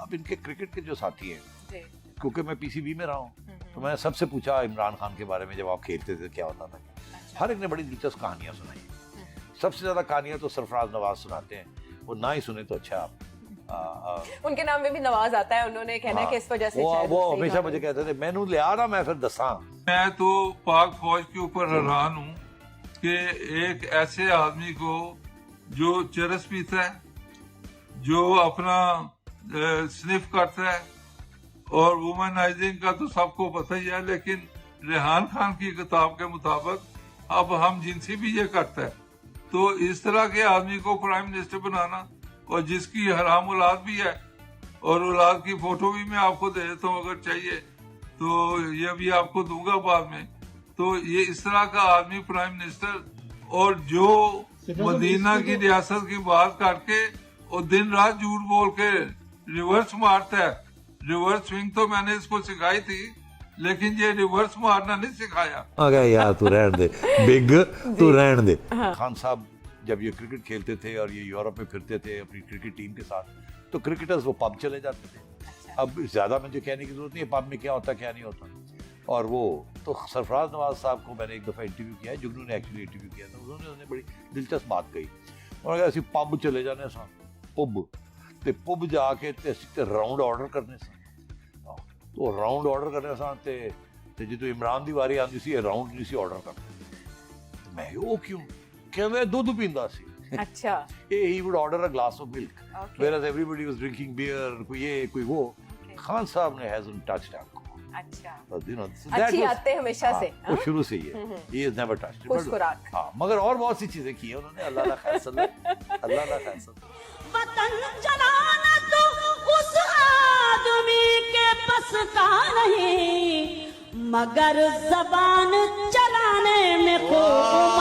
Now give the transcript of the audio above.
अब इनके क्रिकेट के जो साथी हैं, क्योंकि मैं पीसीबी में रहा हूँ, तो मैंने सबसे पूछा इमरान खान के बारे में, जब आप खेलते थे क्या होता था। हर एक ने बड़ी दिलचस्प कहानियां सुनाई। सबसे ज्यादा कहानियां तो सरफराज नवाज सुनाते हैं, वो ना ही सुने तो अच्छा। आप उनके नाम में भी नवाज आता है, उन्होंने कहना है कि इस वजह से वो हमेशा मुझे कहते थे मैनू लिया ना, मैं फिर दसा। मैं तो पाक फौज के ऊपर हैरान हूँ कि एक ऐसे आदमी को जो चरस पीता है, जो अपना स्निफ करता है, और वुमनाइजिंग का तो सबको पता ही है, लेकिन रेहान खान की किताब के मुताबिक अब हम जिनसी भी ये करता है। तो इस तरह के आदमी को प्राइम मिनिस्टर बनाना, और जिसकी हराम औलाद भी है, और औलाद की फोटो भी मैं आपको दे देता हूँ अगर चाहिए तो, ये भी आपको दूंगा बाद में। तो ये इस तरह का आदमी प्राइम मिनिस्टर, और जो मदीना की रियासत की बात करके और दिन रात झूठ बोल के रिवर्स मारता है। रिवर्स स्विंग तो मैंने इसको सिखाई थी, लेकिन ये रिवर्स मारना नहीं सिखाया। अरे यार तू रहने दे बिग, तू रहने दे। खान साहब जब ये क्रिकेट खेलते थे और ये यूरोप में फिरते थे अपनी क्रिकेट टीम के साथ, तो क्रिकेटर्स वो पब चले जाते थे। अब ज्यादा मुझे कहने की जरूरत नहीं है पब में क्या होता क्या नहीं होता। और वो तो सरफराज नवाज साहब को मैंने एक दफा इंटरव्यू किया है, जुगनू ने एक्चुअली इंटरव्यू किया था, उन्होंने बड़ी दिलचस्प बात कही। और अगर ਅਸੀਂ पब चले जाने सा, पब ਤੇ पब जाके ਤੇ ਅਸੀਂ ਤੇ ਰਾਉਂਡ ਆਰਡਰ ਕਰਨੇ ਸਾਂ। तो राउंड ऑर्डर करने सां ते ਜਦੋਂ ਇਮਰਾਨ ਦੀ ਵਾਰੀ ਆਉਂਦੀ ਸੀ ਇਹ ਰਾਉਂਡ ਨਹੀਂ ਸੀ ਆਰਡਰ ਕਰਦਾ। ਮੈਂ ਉਹ ਕਿਉਂ? ਕਹਿੰਦਾ ਦੁੱਧ ਪੀਂਦਾ ਸੀ। अच्छा he would order a glass of milk, whereas everybody was drinking beer, कोई ये कोई वो। खान साहब ने hasn't touched alcohol। अच्छा you know, अच्छी आदतें हमेशा से, वो शुरू से ही है, he has never touched it। खुश खुराक। हाँ, मगर और बहुत सी चीजें की है उन्होंने। अल्लाह ला खैर सल्ले, अल्लाह ला खैर सल्ले। वतन जलाना तो उस आदमी के बस का नहीं, मगर जबान चलाने में खूब